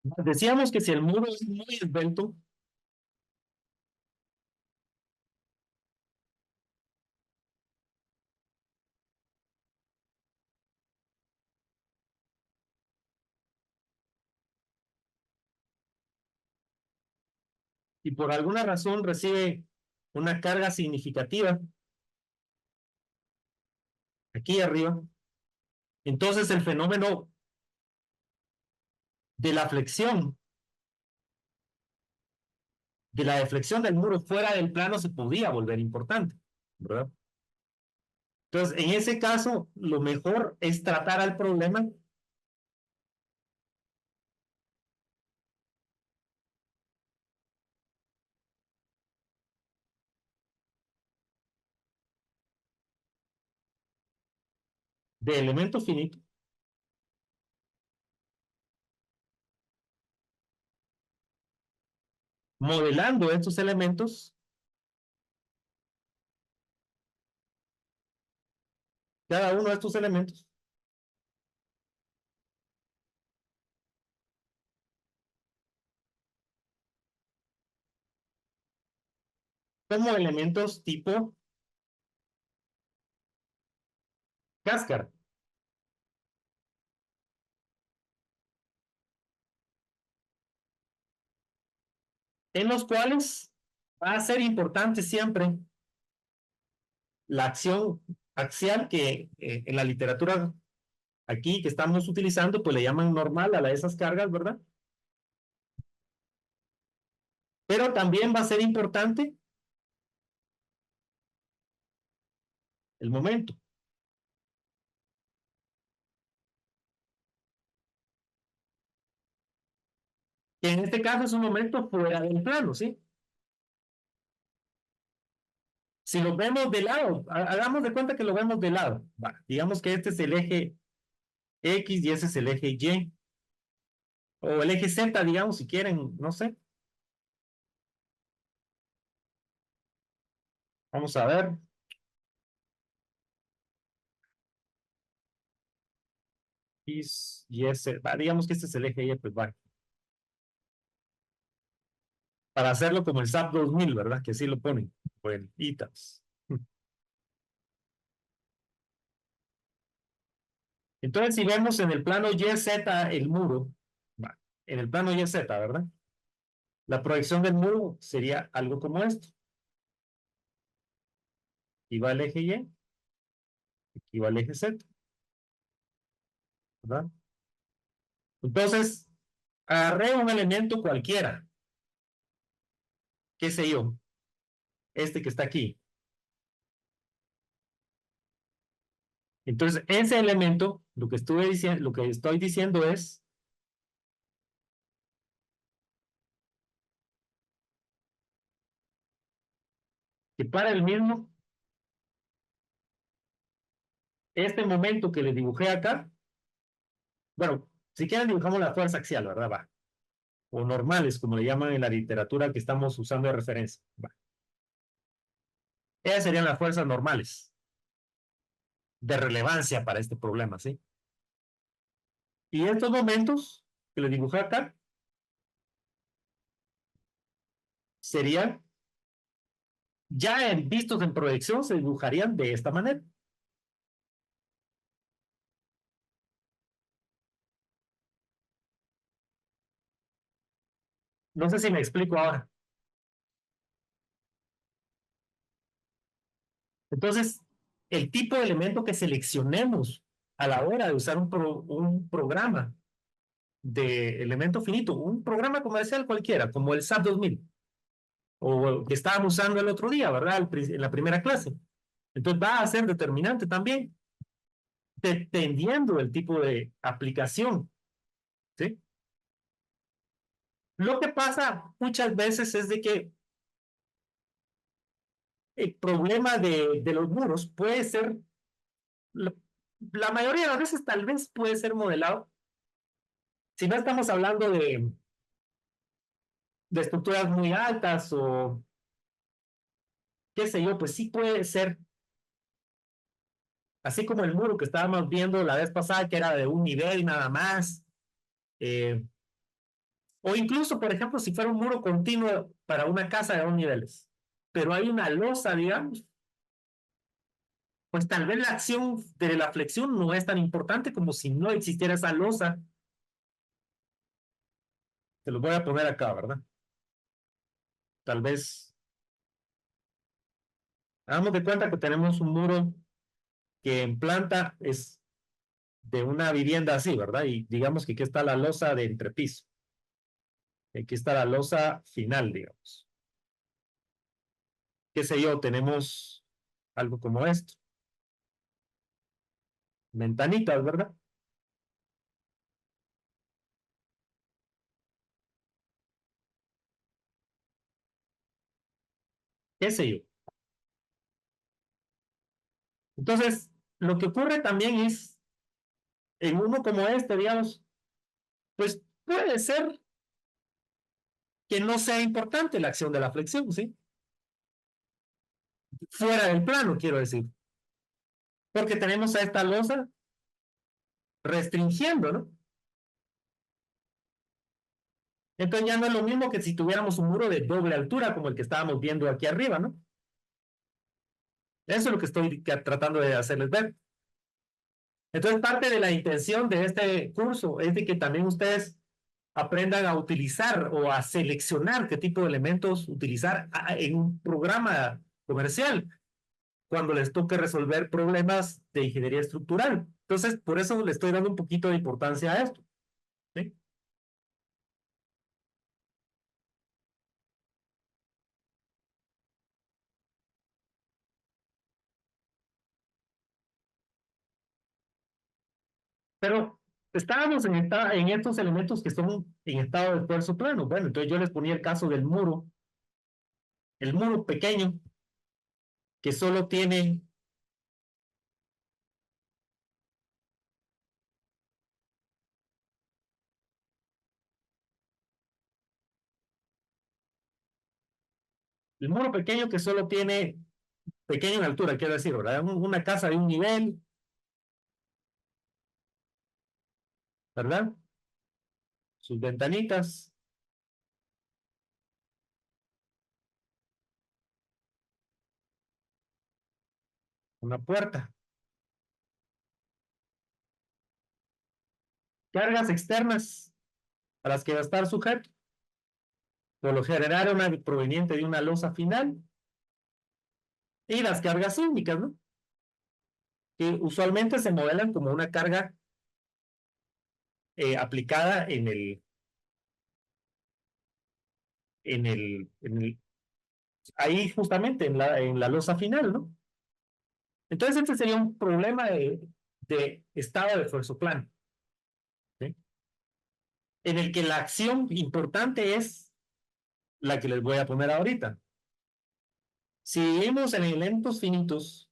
Decíamos que si el muro es muy esbelto, y por alguna razón recibe una carga significativa aquí arriba, entonces el fenómeno de la flexión, de la deflexión del muro fuera del plano se podía volver importante, ¿verdad? Entonces, en ese caso, lo mejor es tratar al problema de elemento finito, modelando estos elementos, cada uno de estos elementos, como elementos tipo cáscara, en los cuales va a ser importante siempre la acción axial que en la literatura aquí que estamos utilizando, pues le llaman normal a esas cargas, ¿verdad? Pero también va a ser importante el momento, que en este caso es un momento fuera del plano, ¿sí? Si lo vemos de lado, hagamos de cuenta que lo vemos de lado. Va, digamos que este es el eje X y ese es el eje Y, o el eje Z, digamos, si quieren, no sé. Vamos a ver. X y ese, va, digamos que este es el eje Y, pues va. Para hacerlo como el SAP 2000, ¿verdad? Que así lo ponen. Bueno, ITAS. Entonces, si vemos en el plano YZ el muro, va, en el plano YZ, ¿verdad? La proyección del muro sería algo como esto. Aquí va el eje Y, aquí va el eje Z, ¿verdad? Entonces, agarré un elemento cualquiera, qué sé yo, este que está aquí. Entonces, ese elemento, lo que estuve diciendo, lo que estoy diciendo es que para el mismo, este momento que le dibujé acá, bueno, si quieren dibujamos la fuerza axial, ¿verdad? Va. O normales, como le llaman en la literatura que estamos usando de referencia. Va. Esas serían las fuerzas normales de relevancia para este problema, ¿sí? Y estos momentos que le dibujé acá serían, ya vistos en proyección, se dibujarían de esta manera. No sé si me explico ahora. Entonces, el tipo de elemento que seleccionemos a la hora de usar un programa de elemento finito, un programa comercial cualquiera, como el SAP 2000, o el que estábamos usando el otro día, ¿verdad? En la primera clase. Entonces va a ser determinante también, dependiendo del tipo de aplicación, ¿sí? Lo que pasa muchas veces es de que el problema de los muros puede ser, la, la mayoría de las veces tal vez puede ser modelado, si no estamos hablando de estructuras muy altas o qué sé yo, pues sí puede ser, así como el muro que estábamos viendo la vez pasada, que era de un nivel nada más, eh, O incluso, por ejemplo, si fuera un muro continuo para una casa de 2 niveles, pero hay una losa, digamos, pues tal vez la acción de la flexión no es tan importante como si no existiera esa losa. Te lo voy a poner acá, ¿verdad? Tal vez, hagamos de cuenta que tenemos un muro que en planta es de una vivienda así, ¿verdad? Y digamos que aquí está la losa de entrepiso. Aquí está la losa final, digamos. Qué sé yo, tenemos algo como esto. Ventanitas, ¿verdad? Qué sé yo. Entonces, lo que ocurre también es, en uno como este, digamos, pues puede ser que no sea importante la acción de la flexión, ¿sí? Fuera del plano, quiero decir. Porque tenemos a esta losa restringiendo, ¿no? Entonces ya no es lo mismo que si tuviéramos un muro de doble altura como el que estábamos viendo aquí arriba, ¿no? Eso es lo que estoy tratando de hacerles ver. Entonces, parte de la intención de este curso es de que también ustedes aprendan a utilizar o a seleccionar qué tipo de elementos utilizar en un programa comercial cuando les toque resolver problemas de ingeniería estructural. Entonces, por eso le estoy dando un poquito de importancia a esto, ¿sí? Pero estábamos en estos elementos que son en estado de esfuerzo plano. Bueno, entonces yo les ponía el caso del muro, el muro pequeño que solo tiene el muro pequeño que solo tiene pequeño en altura, quiero decir, ¿verdad? Una casa de un nivel, ¿verdad? Sus ventanitas, una puerta. Cargas externas a las que va a estar sujeto. Por lo general, una proveniente de una losa final. Y las cargas sísmicas, ¿no? Que usualmente se modelan como una carga aplicada ahí justamente en la losa final, ¿no? Entonces, este sería un problema de estado de esfuerzo plano, ¿sí? En el que la acción importante es la que les voy a poner ahorita. Si vivimos en elementos finitos,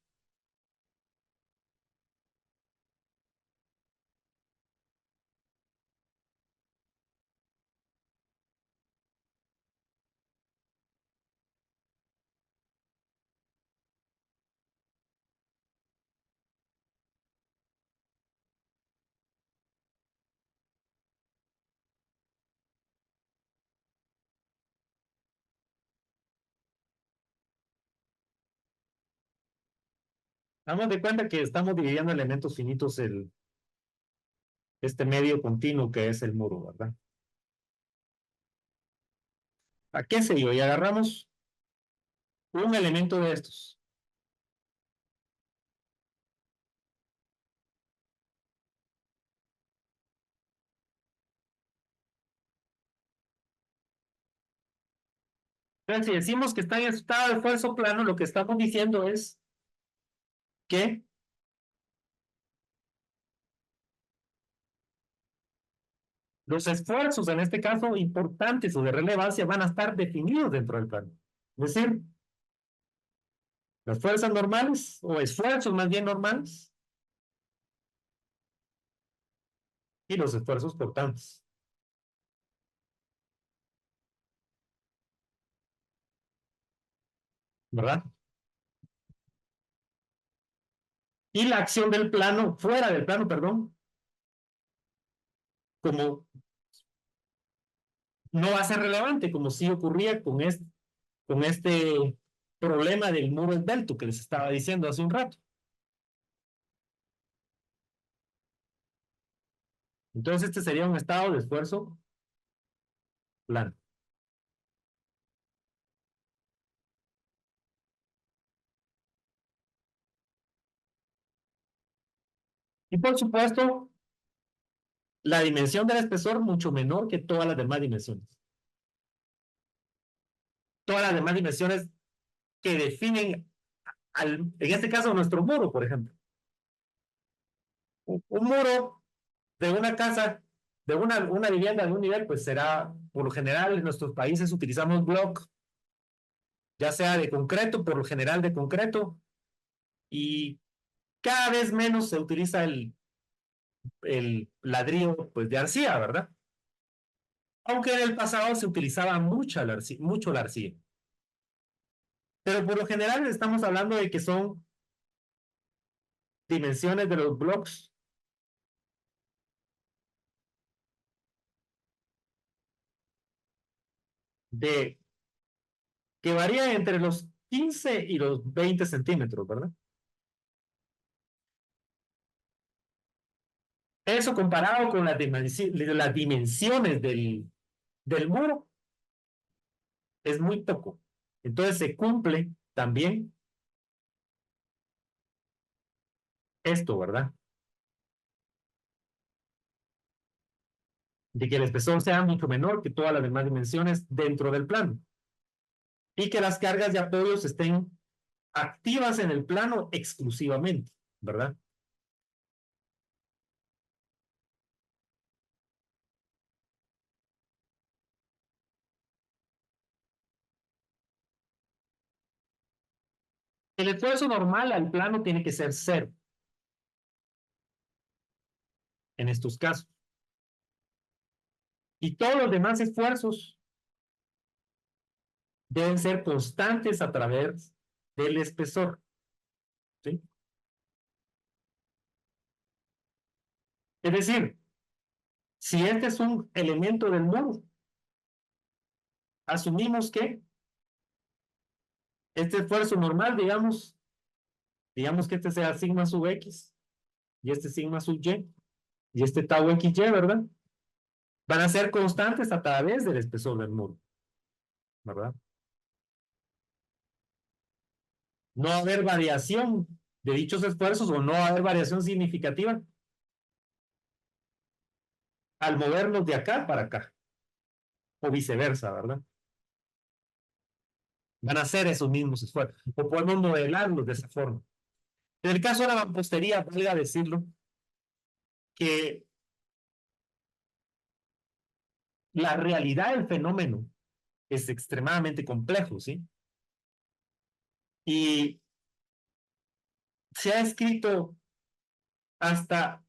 damos de cuenta que estamos dividiendo elementos finitos este medio continuo que es el muro, ¿verdad? ¿A qué sé yo? Y agarramos un elemento de estos. Entonces, si decimos que está en estado de esfuerzo plano, lo que estamos diciendo es que los esfuerzos, en este caso importantes o de relevancia, van a estar definidos dentro del plano. Es decir, las fuerzas normales o esfuerzos más bien normales y los esfuerzos cortantes, ¿verdad? Y la acción del plano, fuera del plano, perdón, como no va a ser relevante, como sí ocurría con este problema del muro esbelto que les estaba diciendo hace un rato. Entonces, este sería un estado de esfuerzo plano. Y por supuesto, la dimensión del espesor mucho menor que todas las demás dimensiones. Todas las demás dimensiones que definen, en este caso, nuestro muro, por ejemplo. Un muro de una casa, de una vivienda de un nivel, pues será, por lo general, en nuestros países utilizamos block, ya sea de concreto, por lo general de concreto, y cada vez menos se utiliza el ladrillo pues, de arcilla, ¿verdad? Aunque en el pasado se utilizaba mucho la arcilla. Pero por lo general estamos hablando de que son dimensiones de los blocks de, que varían entre los 15 y los 20 centímetros, ¿verdad? Eso comparado con las dimensiones del muro es muy poco. Entonces se cumple también esto, ¿verdad? De que el espesor sea mucho menor que todas las demás dimensiones dentro del plano y que las cargas de apoyos estén activas en el plano exclusivamente, ¿verdad? El esfuerzo normal al plano tiene que ser cero en estos casos. Y todos los demás esfuerzos deben ser constantes a través del espesor. ¿Sí? Es decir, si este es un elemento del muro, asumimos que este esfuerzo normal, digamos que este sea sigma sub x y este sigma sub y este tau xy, ¿verdad? Van a ser constantes a través del espesor del muro, ¿verdad? No va a haber variación de dichos esfuerzos o no va a haber variación significativa al movernos de acá para acá o viceversa, ¿verdad? Van a ser esos mismos esfuerzos o podemos modelarlos de esa forma. En el caso de la mampostería, valga decirlo, que la realidad del fenómeno es extremadamente complejo, ¿sí? Y se ha escrito hasta,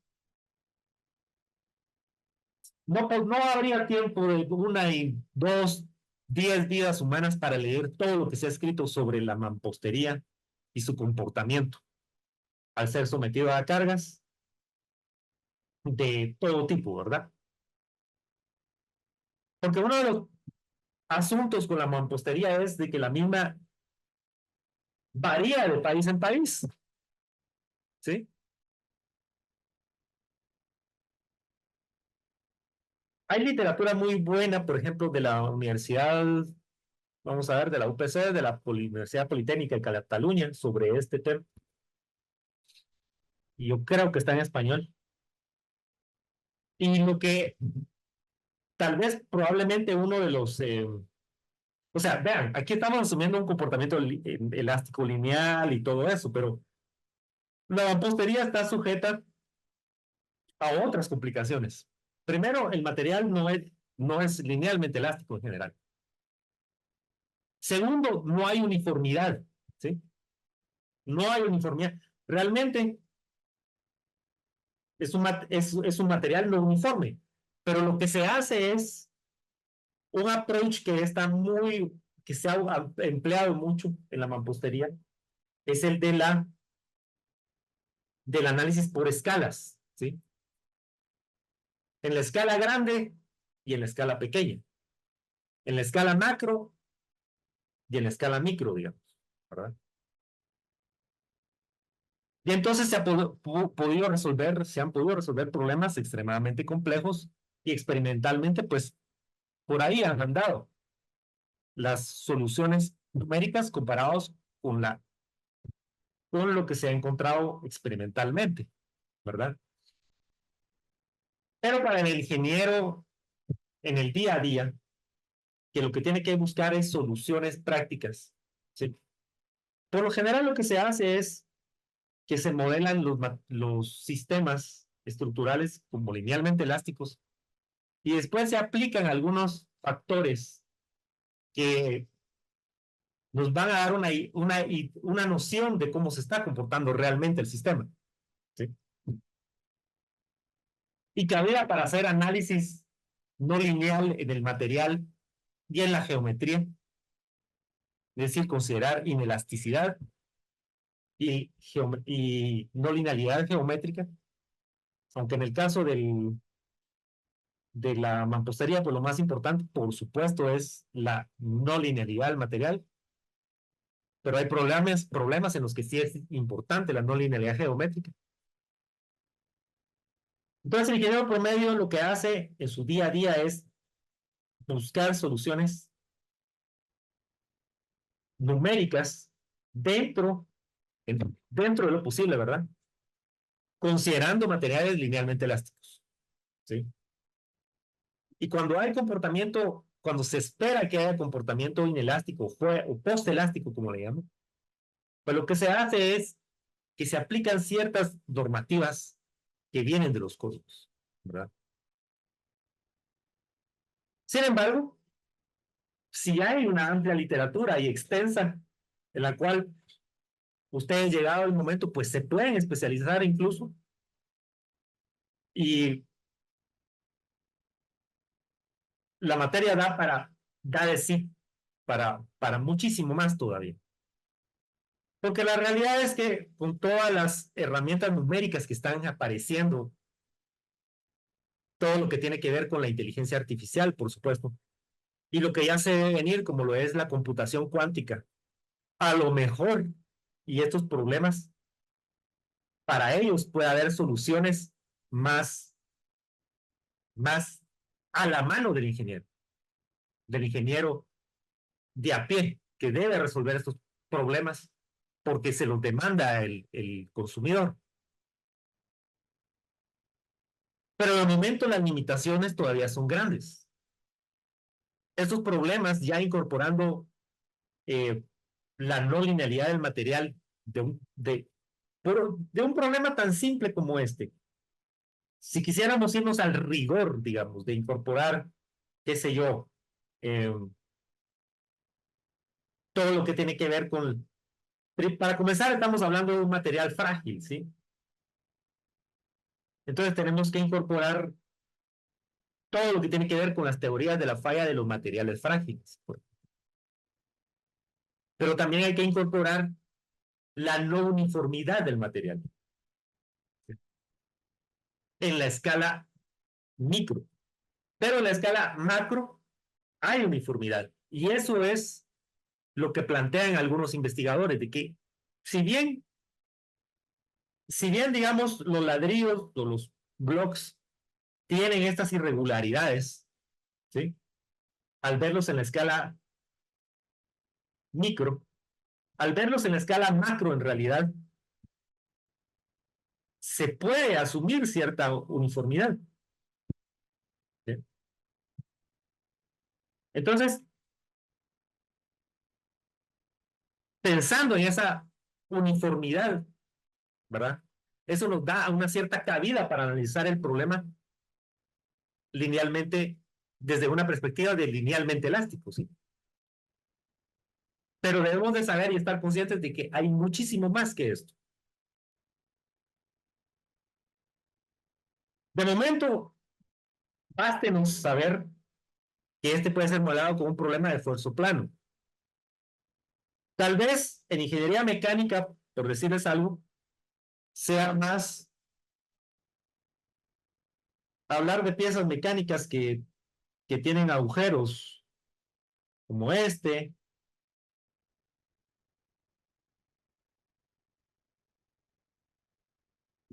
no, pues no habría tiempo de una y dos, 10 vidas humanas para leer todo lo que se ha escrito sobre la mampostería y su comportamiento al ser sometido a cargas de todo tipo, ¿verdad? Porque uno de los asuntos con la mampostería es de que la misma varía de país en país, ¿sí? Hay literatura muy buena, por ejemplo, de la Universidad, vamos a ver, de la UPC, de la Universidad Politécnica de Cataluña, sobre este tema. Y yo creo que está en español. Y lo que tal vez probablemente uno de los, o sea, vean, aquí estamos asumiendo un comportamiento elástico lineal y todo eso, pero la mampostería está sujeta a otras complicaciones. Primero, el material no es linealmente elástico en general. Segundo, no hay uniformidad, ¿sí? No hay uniformidad. Realmente es un material no uniforme, pero lo que se hace es un approach que se ha empleado mucho en la mampostería, es el del análisis por escalas, ¿sí? En la escala grande y en la escala pequeña. en la escala macro y en la escala micro, digamos, ¿verdad? Y entonces se han podido resolver problemas extremadamente complejos y experimentalmente, pues, por ahí han andado las soluciones numéricas comparados con, con lo que se ha encontrado experimentalmente, ¿verdad? Pero para el ingeniero en el día a día, que lo que tiene que buscar es soluciones prácticas, ¿sí? Por lo general lo que se hace es que se modelan los sistemas estructurales como linealmente elásticos y después se aplican algunos factores que nos van a dar una noción de cómo se está comportando realmente el sistema, ¿sí? Y cabida para hacer análisis no lineal en el material y en la geometría, es decir, considerar inelasticidad y no linealidad geométrica, aunque en el caso de la mampostería, pues lo más importante, por supuesto, es la no linealidad del material, pero hay problemas en los que sí es importante la no linealidad geométrica. Entonces, el ingeniero promedio lo que hace en su día a día es buscar soluciones numéricas dentro, dentro de lo posible, ¿verdad? Considerando materiales linealmente elásticos, ¿sí? Y cuando hay comportamiento, cuando se espera que haya comportamiento inelástico o postelástico, como le llaman, pues lo que se hace es que se aplican ciertas normativas que vienen de los cosmos, ¿verdad? Sin embargo, si hay una amplia literatura y extensa en la cual ustedes llegado el momento, pues se pueden especializar incluso y la materia da de sí para muchísimo más todavía. Porque la realidad es que con todas las herramientas numéricas que están apareciendo, todo lo que tiene que ver con la inteligencia artificial, por supuesto, y lo que ya se debe venir, como lo es la computación cuántica, a lo mejor, y estos problemas, para ellos puede haber soluciones más, más a la mano del ingeniero de a pie, que debe resolver estos problemas porque se los demanda el consumidor. Pero de momento las limitaciones todavía son grandes. Estos problemas, ya incorporando eh, la no linealidad del material de un problema tan simple como este, si quisiéramos irnos al rigor, digamos, de incorporar, qué sé yo, eh, todo lo que tiene que ver con, para comenzar, estamos hablando de un material frágil, ¿sí? Entonces tenemos que incorporar todo lo que tiene que ver con las teorías de la falla de los materiales frágiles. Pero también hay que incorporar la no uniformidad del material en la escala micro. Pero en la escala macro hay uniformidad. Y eso es lo que plantean algunos investigadores, de que si bien, si bien digamos, los ladrillos o los blocks tienen estas irregularidades, ¿sí? Al verlos en la escala micro, al verlos en la escala macro, en realidad, se puede asumir cierta uniformidad, ¿sí? Entonces, pensando en esa uniformidad, ¿verdad? Eso nos da una cierta cabida para analizar el problema linealmente, desde una perspectiva de linealmente elástico, ¿sí? Pero debemos de saber y estar conscientes de que hay muchísimo más que esto. De momento, bástenos saber que este puede ser modelado como un problema de esfuerzo plano. Tal vez en ingeniería mecánica, por decirles algo, sea más hablar de piezas mecánicas que tienen agujeros como este,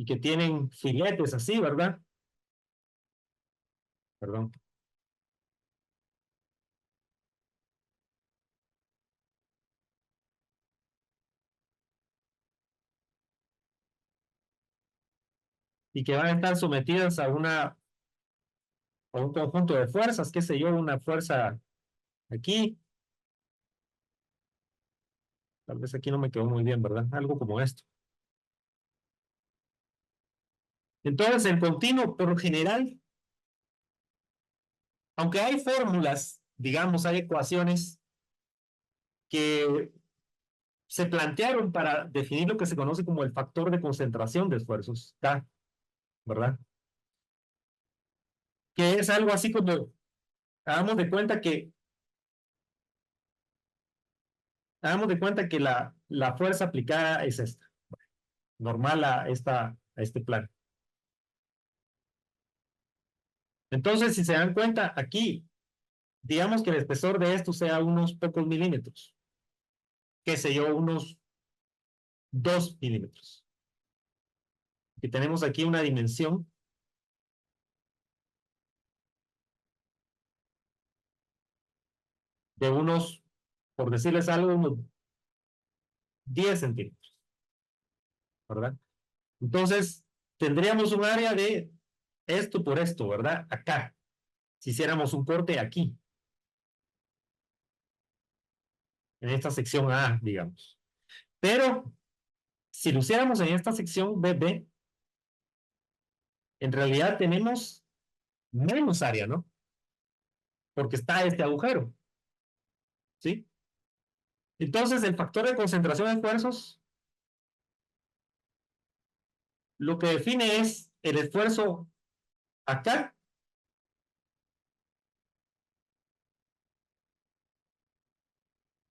y que tienen filetes así, ¿verdad? Perdón. Y que van a estar sometidas a un conjunto de fuerzas, qué sé yo, una fuerza aquí, tal vez aquí no me quedó muy bien, ¿verdad? Algo como esto. Entonces, el continuo, por lo general, aunque hay fórmulas, digamos, hay ecuaciones que se plantearon para definir lo que se conoce como el factor de concentración de esfuerzos, K, ¿verdad? Que es algo así como, hagamos de cuenta que, hagamos de cuenta que la fuerza aplicada es esta, normal a este plan. Entonces, si se dan cuenta, aquí, digamos que el espesor de esto sea unos pocos milímetros, qué sé yo, unos 2 milímetros. Y tenemos aquí una dimensión de unos, por decirles algo, unos 10 centímetros, ¿verdad? Entonces, tendríamos un área de esto por esto, ¿verdad? Acá, si hiciéramos un corte aquí, en esta sección A, digamos. Pero, si lo hiciéramos en esta sección BB, en realidad tenemos menos área, ¿no? Porque está este agujero, ¿sí? Entonces, el factor de concentración de esfuerzos lo que define es el esfuerzo acá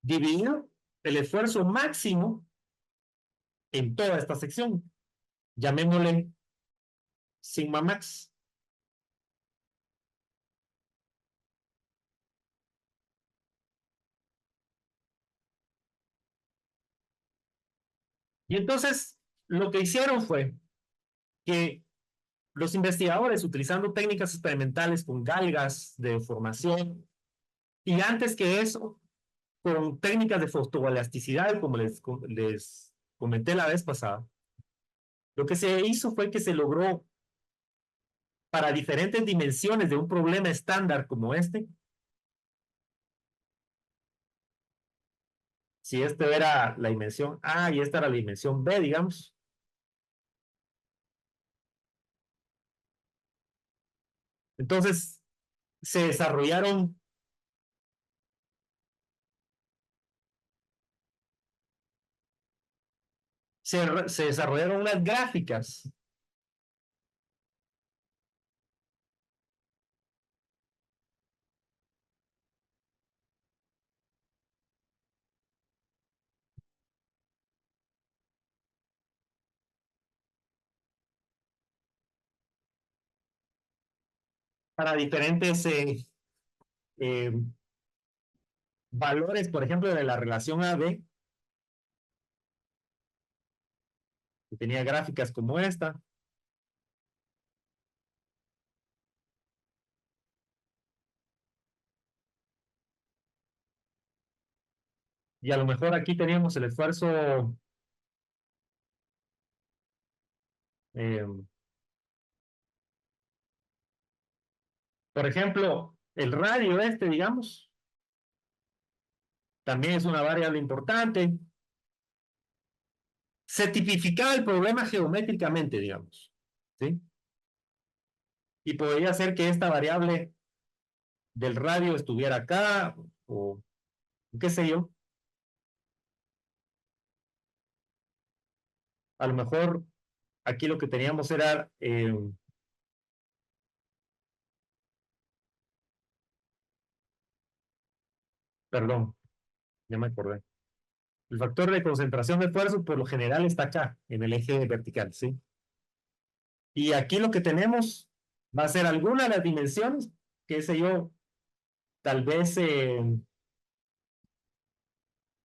dividido el esfuerzo máximo en toda esta sección. Llamémosle sigma max. Y entonces lo que hicieron fue que los investigadores, utilizando técnicas experimentales con galgas de formación, y antes que eso, con técnicas de fotoelasticidad, como les comenté la vez pasada, lo que se hizo fue que se logró para diferentes dimensiones de un problema estándar como este, si este era la dimensión A y esta era la dimensión B, digamos, entonces se desarrollaron, se desarrollaron unas gráficas para diferentes eh, valores, por ejemplo, de la relación AB, que tenía gráficas como esta, y a lo mejor aquí teníamos el esfuerzo, eh, por ejemplo, el radio este, digamos, también es una variable importante. Se tipificaba el problema geométricamente, digamos, ¿sí? Y podría ser que esta variable del radio estuviera acá, o qué sé yo. A lo mejor aquí lo que teníamos era, perdón, ya me acordé. El factor de concentración de esfuerzo por lo general está acá, en el eje vertical, ¿sí? Y aquí lo que tenemos va a ser alguna de las dimensiones, qué sé yo, tal vez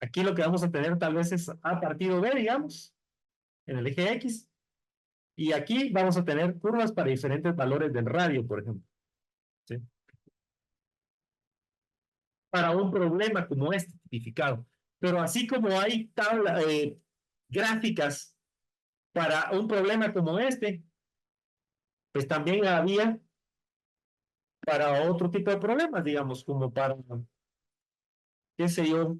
Aquí lo que vamos a tener tal vez es A partido B, digamos, en el eje X. Y aquí vamos a tener curvas para diferentes valores del radio, por ejemplo. ¿Sí? Para un problema como este tipificado. Pero así como hay gráficas para un problema como este, pues también había para otro tipo de problemas, digamos, como para, qué sé yo,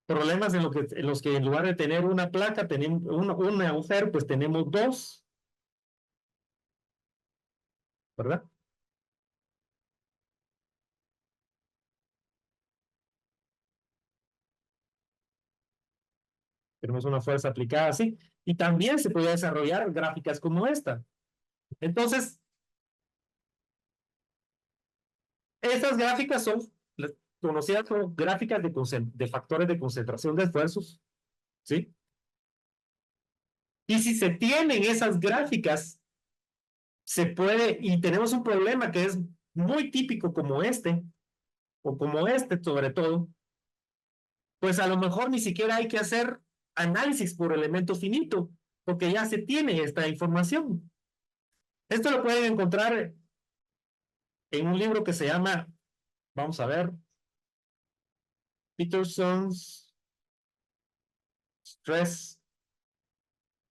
problemas en los que en lugar de tener una placa, tenemos un agujero, pues tenemos dos, ¿verdad? Tenemos una fuerza aplicada así. Y también se puede desarrollar gráficas como esta. Entonces, estas gráficas son conocidas como gráficas de factores de concentración de esfuerzos, ¿sí? Y si se tienen esas gráficas, se puede, y tenemos un problema que es muy típico como este, o como este sobre todo, pues a lo mejor ni siquiera hay que hacer análisis por elemento finito, porque ya se tiene esta información. Esto lo pueden encontrar en un libro que se llama, vamos a ver, Peterson's Stress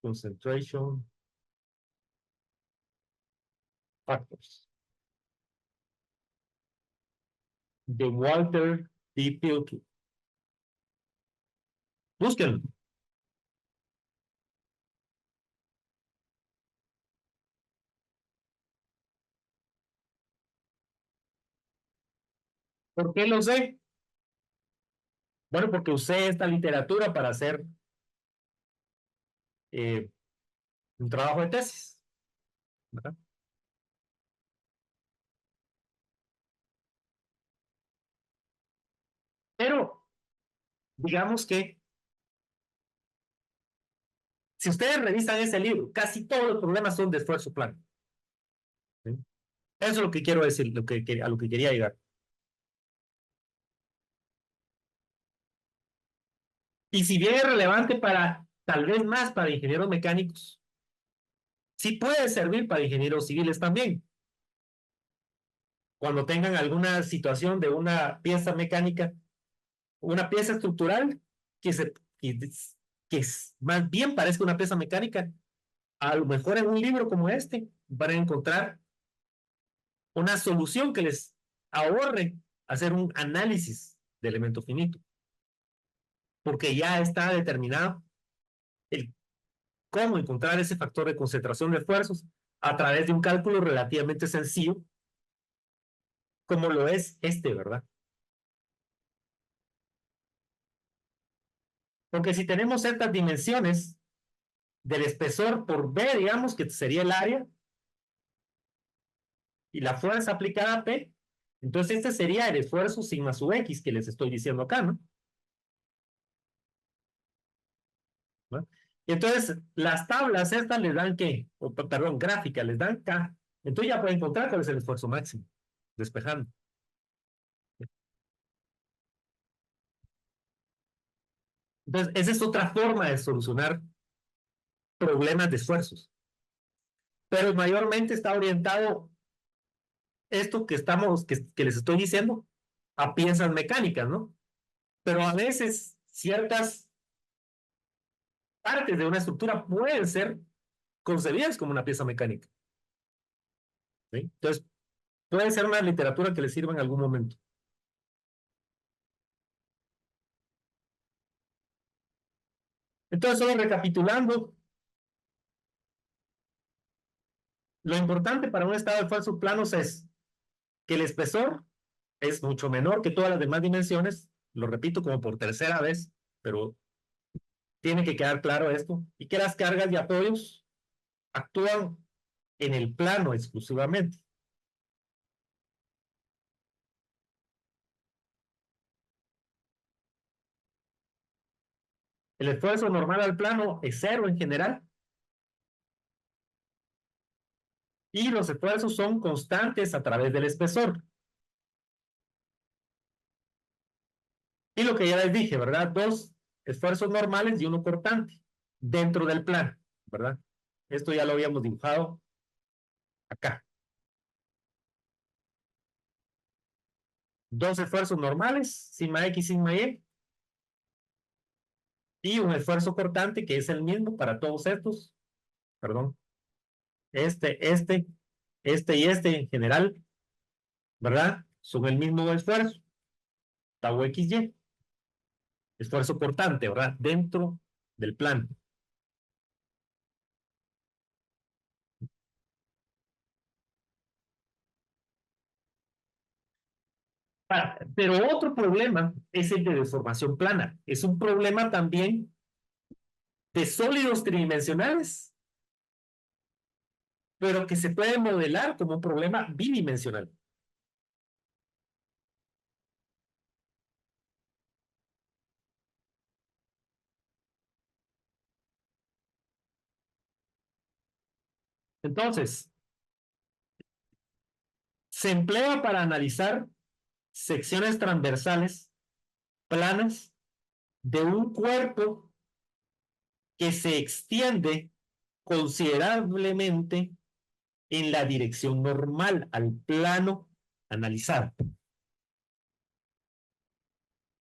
Concentration Factors, de Walter D. Pilkey. Búsquenlo. ¿Por qué lo sé? Bueno, porque usé esta literatura para hacer eh, un trabajo de tesis, ¿verdad? Pero digamos que si ustedes revisan ese libro, casi todos los problemas son de esfuerzo plano. ¿Sí? Eso es lo que quiero decir, a lo que quería llegar. Y si bien es relevante para, tal vez más para ingenieros mecánicos, sí puede servir para ingenieros civiles también. Cuando tengan alguna situación de una pieza mecánica, una pieza estructural que, se, que, que más bien parezca una pieza mecánica, a lo mejor en un libro como este van a encontrar una solución que les ahorre hacer un análisis de elemento finito, porque ya está determinado el cómo encontrar ese factor de concentración de esfuerzos a través de un cálculo relativamente sencillo, como lo es este, ¿verdad? Porque si tenemos ciertas dimensiones del espesor por B, digamos que sería el área, y la fuerza aplicada a P, entonces este sería el esfuerzo sigma sub X que les estoy diciendo acá, ¿no? ¿No? Y entonces las tablas estas les dan ¿qué? O, perdón, gráficas les dan K. Entonces ya pueden encontrar cuál es el esfuerzo máximo, despejando. Entonces, esa es otra forma de solucionar problemas de esfuerzos. Pero mayormente está orientado esto que les estoy diciendo a piezas mecánicas, ¿no? Pero a veces ciertas partes de una estructura pueden ser concebidas como una pieza mecánica, ¿sí? Entonces, puede ser una literatura que les sirva en algún momento. Entonces, solo recapitulando, lo importante para un estado de falsos planos es que el espesor es mucho menor que todas las demás dimensiones, lo repito como por tercera vez, pero tiene que quedar claro esto, y que las cargas y apoyos actúan en el plano exclusivamente. El esfuerzo normal al plano es cero en general, y los esfuerzos son constantes a través del espesor. Y lo que ya les dije, ¿verdad? Dos esfuerzos normales y uno cortante dentro del plan, ¿verdad? Esto ya lo habíamos dibujado acá. Dos esfuerzos normales, sigma X, sigma Y, y un esfuerzo cortante que es el mismo para todos estos, perdón, este y este en general, ¿verdad? Son el mismo esfuerzo, tau XY, esfuerzo cortante, ¿verdad? Dentro del plan. Pero otro problema es el de deformación plana. Es un problema también de sólidos tridimensionales, pero que se puede modelar como un problema bidimensional. Entonces, se emplea para analizar secciones transversales planas de un cuerpo que se extiende considerablemente en la dirección normal al plano analizado.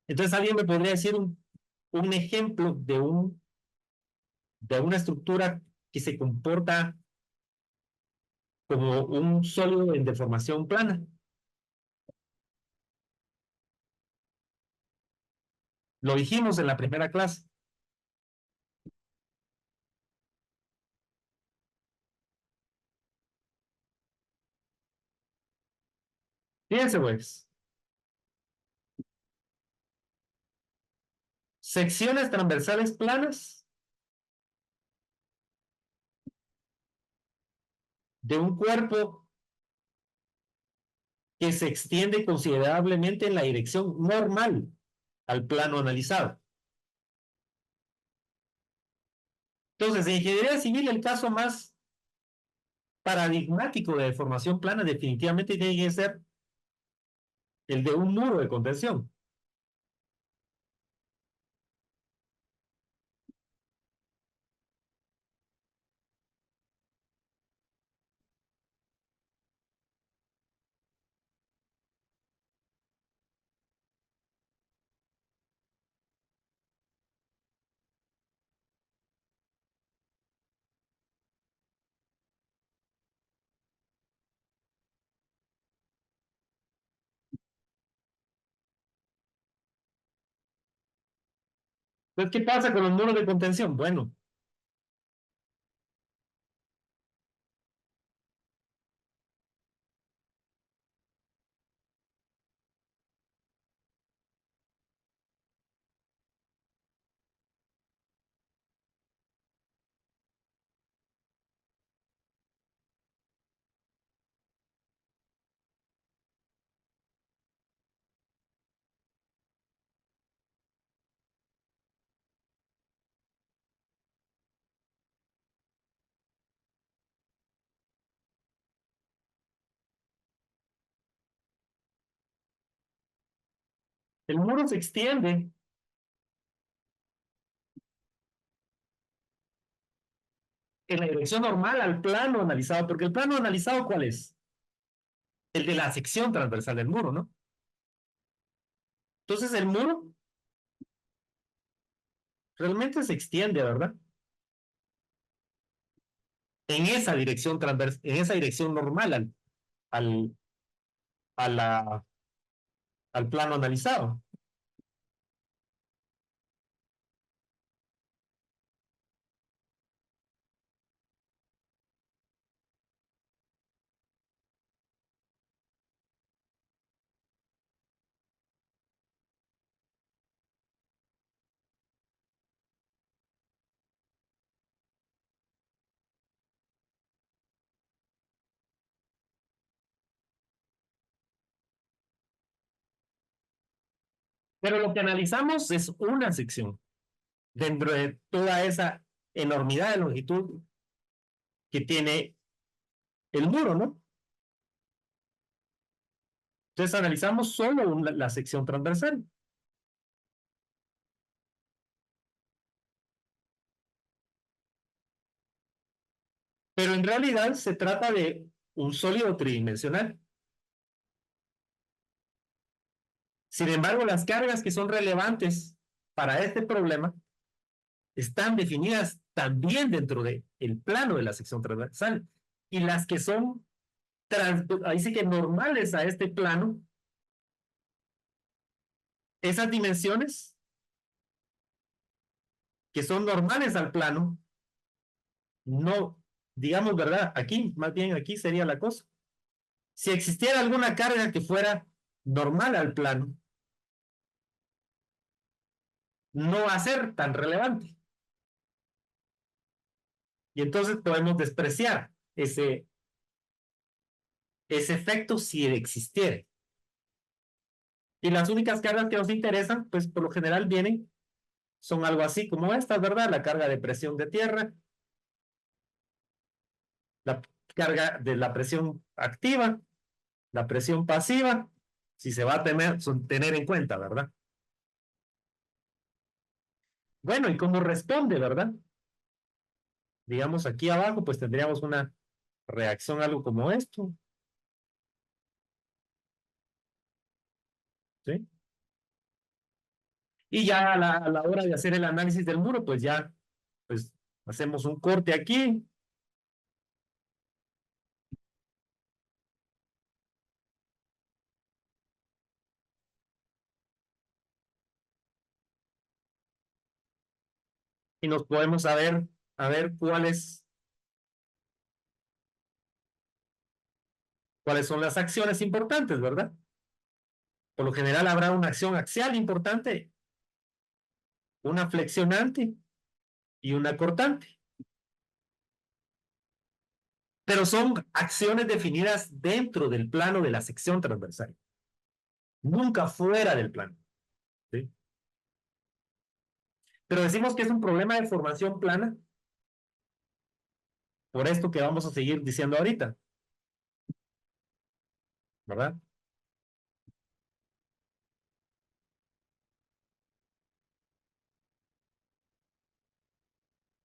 Entonces, alguien me podría decir un ejemplo de una estructura que se comporta como un sólido en deformación plana. Lo dijimos en la primera clase. Fíjense, pues, secciones transversales planas de un cuerpo que se extiende considerablemente en la dirección normal al plano analizado. Entonces, en ingeniería civil, el caso más paradigmático de deformación plana definitivamente tiene que ser el de un muro de contención. Entonces, ¿qué pasa con los muros de contención? Bueno, el muro se extiende en la dirección normal al plano analizado, porque el plano analizado, ¿cuál es? El de la sección transversal del muro, ¿no? Entonces, el muro realmente se extiende, ¿verdad? En esa dirección en esa dirección normal al, a la, al plano analizado. Pero lo que analizamos es una sección dentro de toda esa enormidad de longitud que tiene el muro, ¿no? Entonces analizamos solo la sección transversal. realidad se trata de un sólido tridimensional. Sin embargo, las cargas que son relevantes para este problema están definidas también dentro del plano de la sección transversal. Y las que son, ahí sí que normales a este plano, esas dimensiones que son normales al plano, no, digamos, ¿verdad? Aquí, más bien aquí sería la cosa. Si existiera alguna carga que fuera normal al plano, no va a ser tan relevante. Y entonces podemos despreciar ese efecto si existiera. Y las únicas cargas que nos interesan, pues por lo general vienen, son algo así como estas, ¿verdad? La carga de presión de tierra, la carga de la presión activa, la presión pasiva, si se va a tener en cuenta, ¿verdad? Bueno, ¿y cómo responde, verdad? Digamos aquí abajo, pues tendríamos una reacción algo como esto, ¿sí? Y ya a la hora de hacer el análisis del muro, pues ya, pues hacemos un corte aquí, y nos podemos a ver cuáles son las acciones importantes, ¿verdad? Por lo general habrá una acción axial importante, una flexionante y una cortante. Pero son acciones definidas dentro del plano de la sección transversal, nunca fuera del plano, ¿sí? Pero decimos que es un problema de formación plana, por esto que vamos a seguir diciendo ahorita, ¿verdad?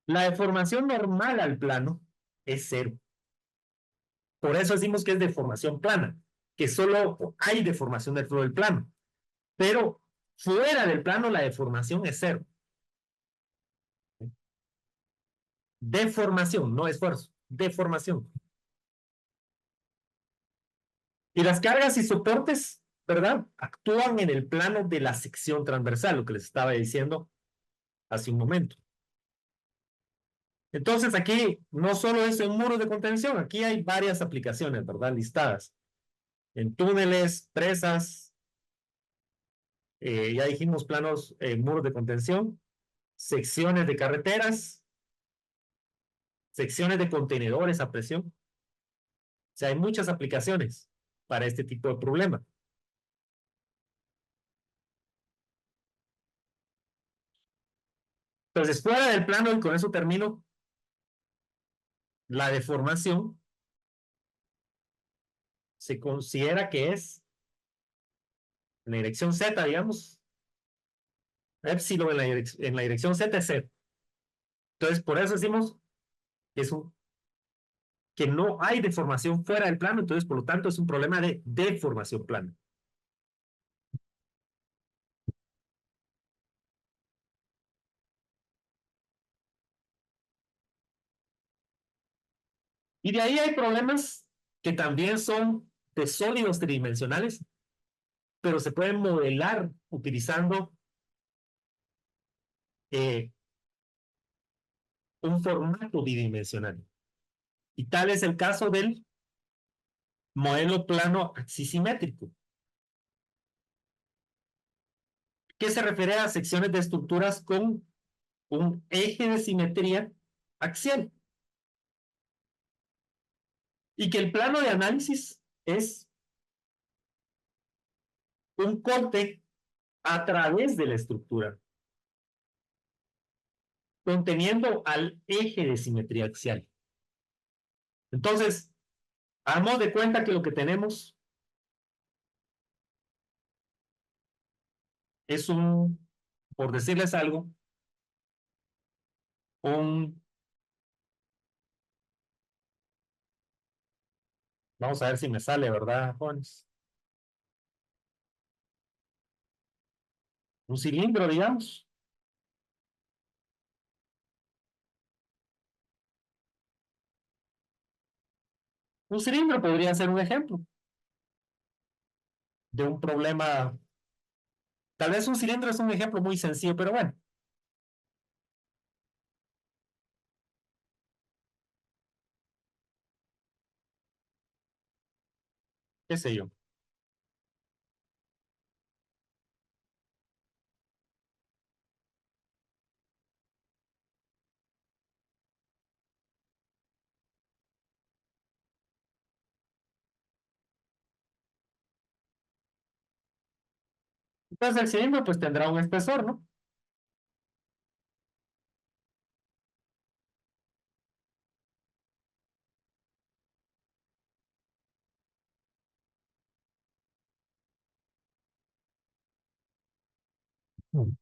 La deformación normal al plano es cero. Por eso decimos que es deformación plana, que solo hay deformación dentro del plano. Pero fuera del plano la deformación es cero. Deformación, no esfuerzo. Deformación. Y las cargas y soportes, ¿verdad? Actúan en el plano de la sección transversal, lo que les estaba diciendo hace un momento. Entonces aquí no solo es un muro de contención, aquí hay varias aplicaciones, ¿verdad? Listadas. En túneles, presas, ya dijimos planos, muros de contención, secciones de carreteras, secciones de contenedores a presión. O sea, hay muchas aplicaciones para este tipo de problema. Entonces, fuera del plano, y con eso termino, la deformación se considera que es en la dirección Z, digamos, epsilon en la dirección Z es Z. Entonces, por eso decimos que, que no hay deformación fuera del plano, entonces, por lo tanto, es un problema de deformación plana. Y de ahí hay problemas que también son de sólidos tridimensionales, pero se pueden modelar utilizando eh, un formato bidimensional. Y tal es el caso del modelo plano axisimétrico, que se refiere a secciones de estructuras con un eje de simetría axial. Y que el plano de análisis es un corte a través de la estructura, conteniendo al eje de simetría axial. Entonces, hagamos de cuenta que lo que tenemos es por decirles algo, un Vamos a ver si me sale, ¿verdad, jóvenes? Un cilindro, digamos. Un cilindro podría ser un ejemplo de un problema. Tal vez un cilindro es un ejemplo muy sencillo, pero bueno, qué sé yo. Entonces el cilindro pues tendrá un espesor, ¿no? Mm.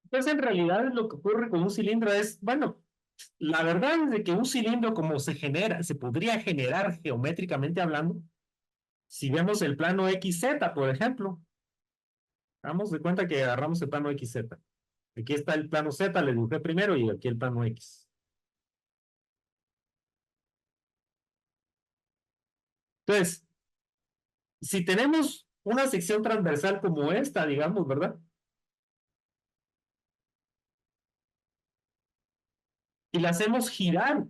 Entonces en realidad lo que ocurre con un cilindro es, bueno, la verdad es de que un cilindro como se genera, se podría generar geométricamente hablando, si vemos el plano XZ, por ejemplo, damos de cuenta que agarramos el plano XZ. Aquí está el plano Z, le dibujé primero y aquí el plano X. Entonces, si tenemos una sección transversal como esta, digamos, ¿verdad? Y la hacemos girar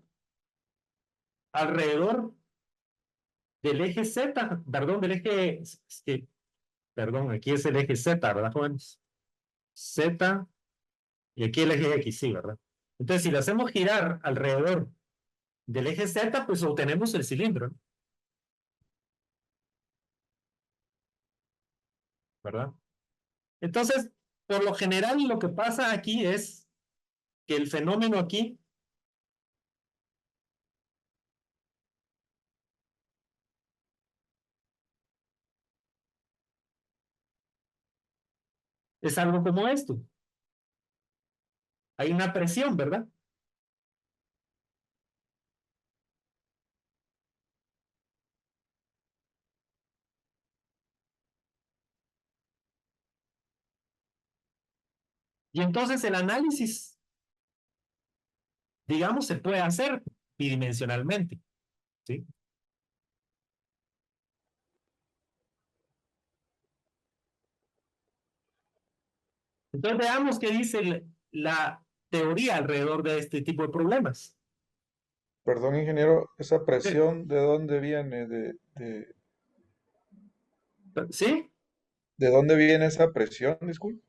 alrededor del eje Z, perdón, del eje, perdón, aquí es el eje Z, ¿verdad, jóvenes? Z y aquí el eje X, sí, ¿verdad? Entonces, si lo hacemos girar alrededor del eje Z, pues obtenemos el cilindro, ¿no? ¿Verdad? Entonces, por lo general, lo que pasa aquí es que el fenómeno aquí es algo como esto. Hay una presión, ¿verdad? Y entonces el análisis, digamos, se puede hacer bidimensionalmente, ¿sí? Entonces veamos qué dice la teoría alrededor de este tipo de problemas. Perdón, ingeniero, ¿esa Sí, presión de dónde viene? ¿sí? ¿De dónde viene esa presión? Disculpe.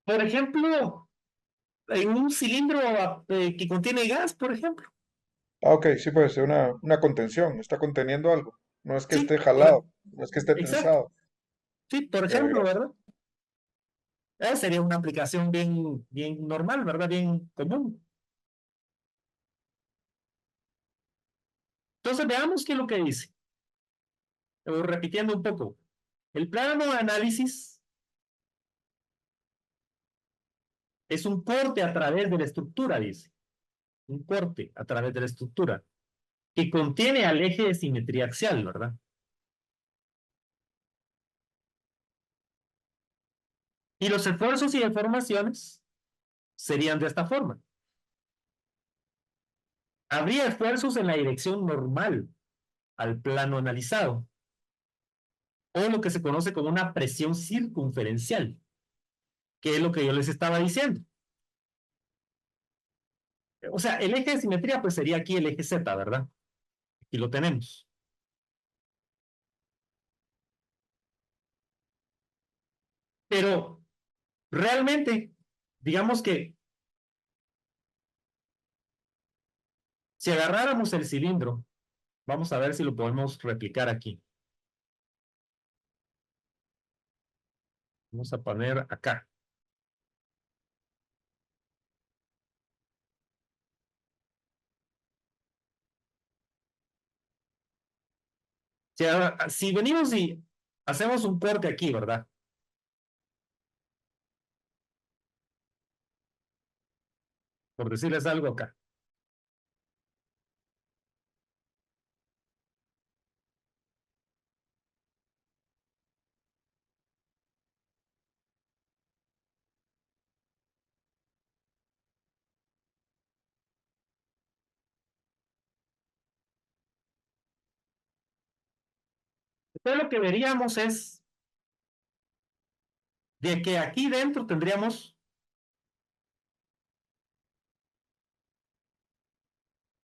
Por ejemplo, en un cilindro que contiene gas, por ejemplo. Ah, ok, sí puede ser una contención, está conteniendo algo. No es que Sí, esté jalado, no es que esté exacto. tensado. Sí, por Ya, ejemplo, gracias. ¿verdad? Sería una aplicación bien, bien normal, ¿verdad? Bien común. Entonces veamos qué es lo que dice. Repitiendo un poco. El plano de análisis es un corte a través de la estructura, dice. Un corte a través de la estructura que contiene al eje de simetría axial, ¿verdad? Y los esfuerzos y deformaciones serían de esta forma. Habría esfuerzos en la dirección normal al plano analizado, o lo que se conoce como una presión circunferencial, que es lo que yo les estaba diciendo. O sea, el eje de simetría pues sería aquí el eje Z, ¿verdad? Aquí lo tenemos. Pero realmente, digamos que si agarráramos el cilindro, vamos a ver si lo podemos replicar aquí. Vamos a poner acá. sea, si venimos y hacemos un corte aquí, ¿verdad? Por decirles algo acá. Entonces lo que veríamos es de que aquí dentro tendríamos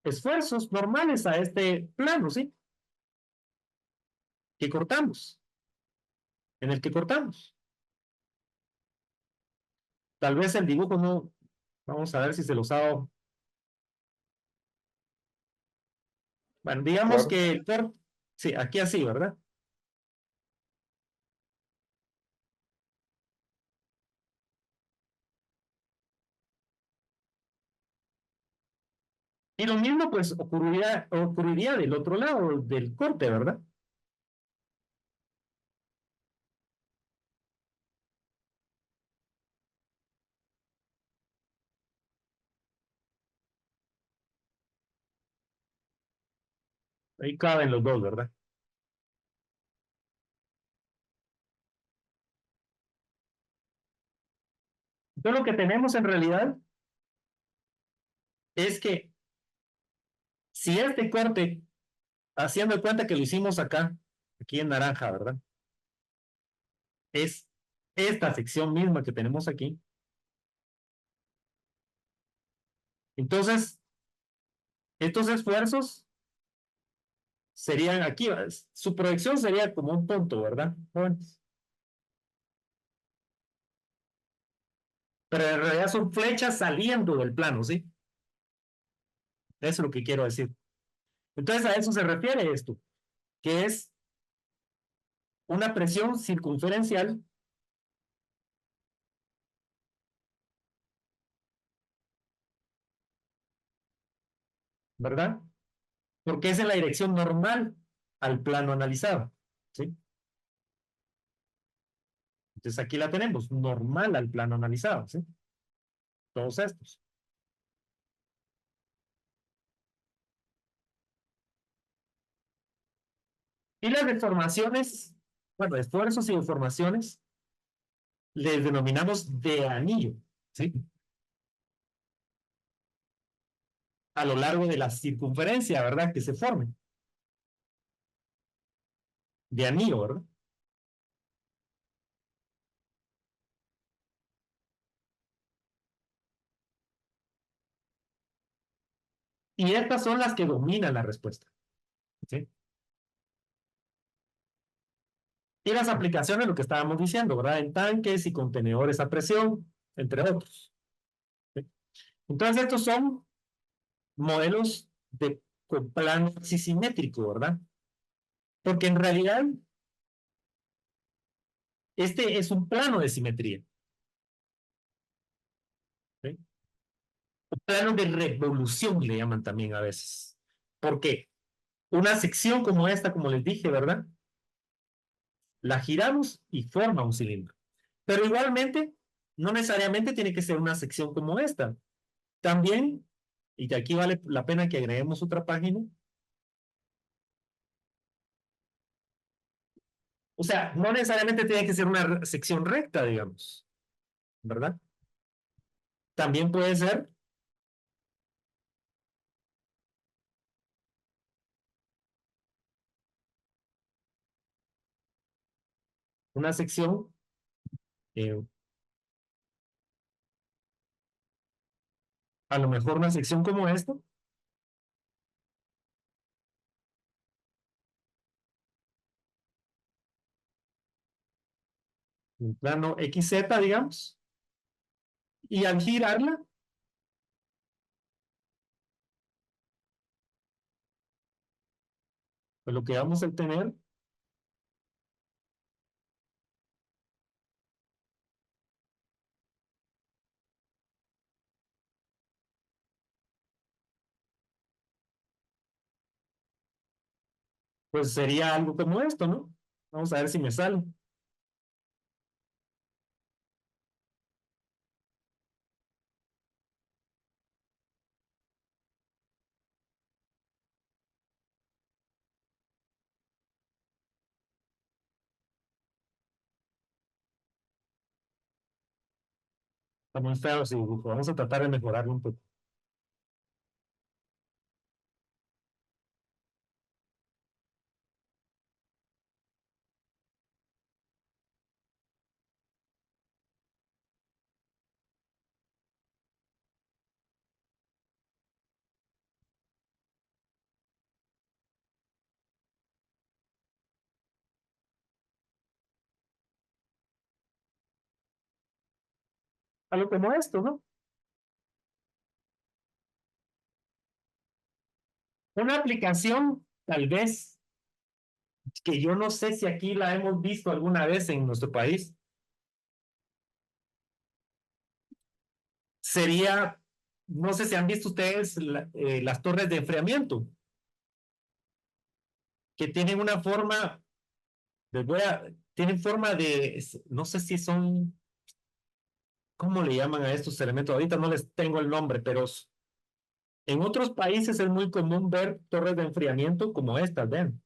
esfuerzos normales a este plano, ¿sí? Que cortamos, en el que cortamos. Tal vez el dibujo no, vamos a ver si se los hago. Bueno, digamos Claro, que el corte, sí, aquí así, ¿verdad? Y lo mismo pues ocurriría del otro lado del corte, ¿verdad? Ahí caben los dos, ¿verdad? Entonces lo que tenemos en realidad es que si este corte, haciendo de cuenta que lo hicimos acá, aquí en naranja, ¿verdad? Es esta sección misma que tenemos aquí. Entonces, estos esfuerzos serían aquí, su proyección sería como un punto, ¿verdad? Jóvenes? Pero en realidad son flechas saliendo del plano, ¿sí? Eso es lo que quiero decir. Entonces a eso se refiere esto, que es una presión circunferencial, ¿verdad? Porque es en la dirección normal al plano analizado, ¿sí? Entonces aquí la tenemos, normal al plano analizado, ¿sí? Todos estos. Y las deformaciones, bueno, esfuerzos y deformaciones, les denominamos de anillo, ¿sí? A lo largo de la circunferencia, ¿verdad? Que se formen, de anillo, ¿verdad? Y estas son las que dominan la respuesta, ¿sí? Y las aplicaciones, lo que estábamos diciendo, ¿verdad? En tanques y contenedores a presión, entre otros, ¿sí? Entonces, estos son modelos de con plano simétrico, ¿verdad? Porque en realidad, este es un plano de simetría, ¿sí? Un plano de revolución le llaman también a veces. ¿Por qué? Una sección como esta, como les dije, ¿verdad? La giramos y forma un cilindro. Pero igualmente, no necesariamente tiene que ser una sección como esta. También, y de aquí vale la pena que agreguemos otra página, o sea, no necesariamente tiene que ser una sección recta, digamos, ¿verdad? También puede ser una sección, eh, a lo mejor una sección como esta, un plano XZ, digamos, y al girarla, pues lo que vamos a obtener Pues sería algo como esto, ¿no? Vamos a ver si me sale. Está muy feo, sí, vamos a tratar de mejorarlo un poco. Algo como esto, ¿no? Una aplicación, tal vez, que yo no sé si aquí la hemos visto alguna vez en nuestro país, sería, no sé si han visto ustedes las torres de enfriamiento, que tienen una forma, tienen forma de, no sé si son, ¿cómo le llaman a estos elementos? Ahorita no les tengo el nombre, pero en otros países es muy común ver torres de enfriamiento como estas, ven.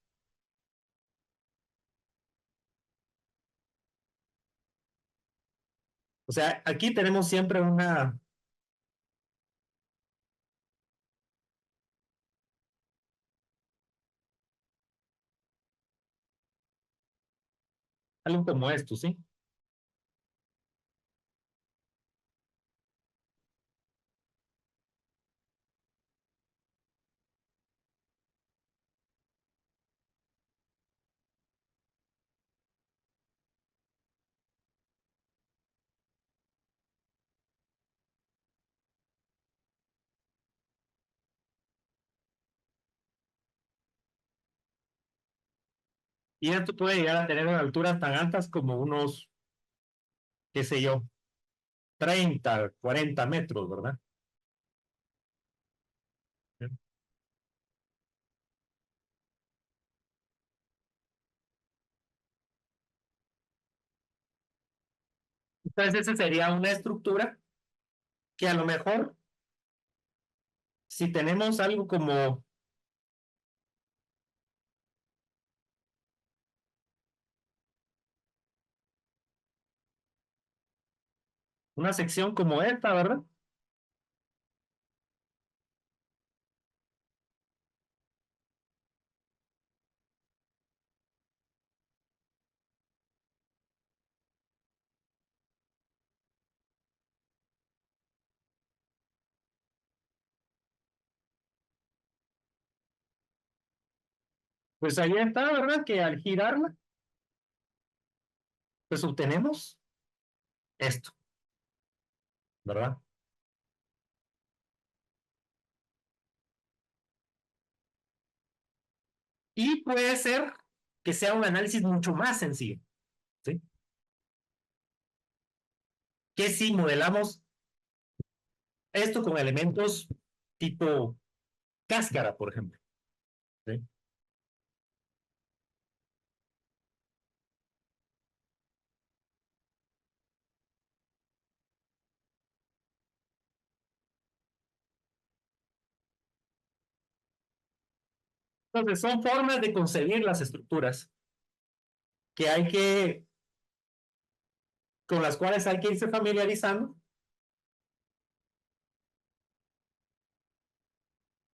O sea, aquí tenemos siempre algo como esto, ¿sí? Y esto puede llegar a tener alturas tan altas como unos, qué sé yo, 30, 40 metros, ¿verdad? Entonces, esa sería una estructura que a lo mejor, si tenemos algo como una sección como esta, ¿verdad? Pues ahí está, ¿verdad? Que al girarla, pues obtenemos esto, ¿verdad? Y puede ser que sea un análisis mucho más sencillo, ¿sí? Que si modelamos esto con elementos tipo cáscara, por ejemplo, ¿sí? Entonces, son formas de concebir las estructuras que hay que, con las cuales hay que irse familiarizando.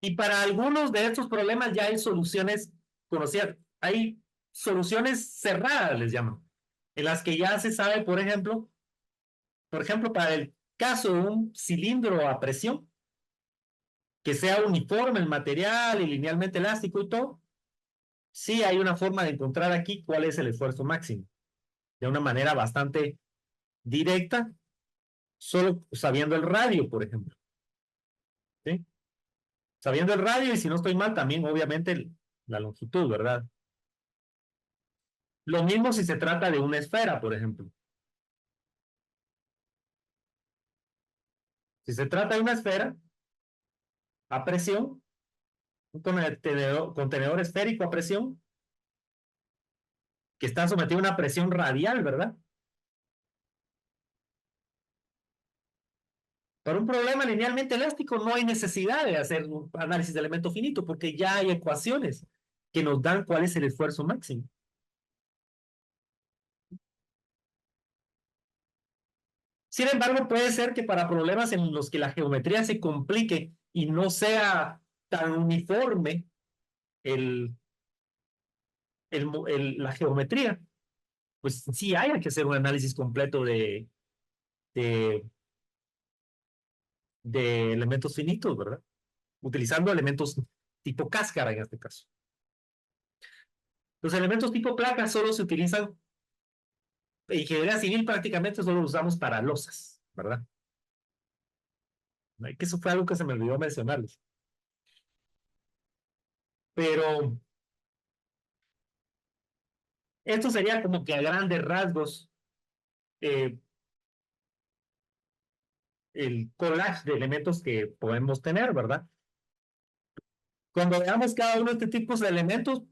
Y para algunos de estos problemas ya hay soluciones conocidas, hay soluciones cerradas, les llaman, en las que ya se sabe, por ejemplo, para el caso de un cilindro a presión, que sea uniforme el material y linealmente elástico y todo, sí hay una forma de encontrar aquí cuál es el esfuerzo máximo, de una manera bastante directa, solo sabiendo el radio, por ejemplo, ¿sí? Sabiendo el radio y si no estoy mal, también obviamente la longitud, ¿verdad? Lo mismo si se trata de una esfera, por ejemplo. Si se trata de una esfera a presión, un contenedor esférico a presión, que está sometido a una presión radial, ¿verdad? Para un problema linealmente elástico no hay necesidad de hacer un análisis de elemento finito porque ya hay ecuaciones que nos dan cuál es el esfuerzo máximo. Sin embargo, puede ser que para problemas en los que la geometría se complique y no sea tan uniforme el, la geometría, pues sí haya que hacer un análisis completo de, de elementos finitos, ¿verdad? Utilizando elementos tipo cáscara en este caso. Los elementos tipo placa solo se utilizan en ingeniería civil, prácticamente solo los usamos para losas, ¿verdad? Que eso fue algo que se me olvidó mencionarles. Pero esto sería como que a grandes rasgos eh, el collage de elementos que podemos tener, ¿verdad? Cuando veamos cada uno de estos tipos de elementos,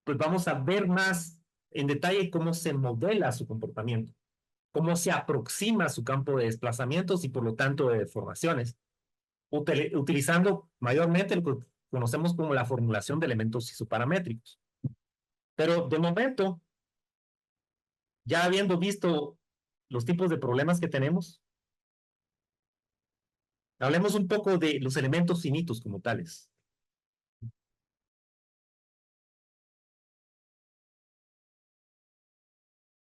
pues vamos a ver más en detalle cómo se modela su comportamiento, cómo se aproxima a su campo de desplazamientos y por lo tanto de deformaciones, utilizando mayormente lo que conocemos como la formulación de elementos isoparamétricos. Pero de momento, ya habiendo visto los tipos de problemas que tenemos, hablemos un poco de los elementos finitos como tales.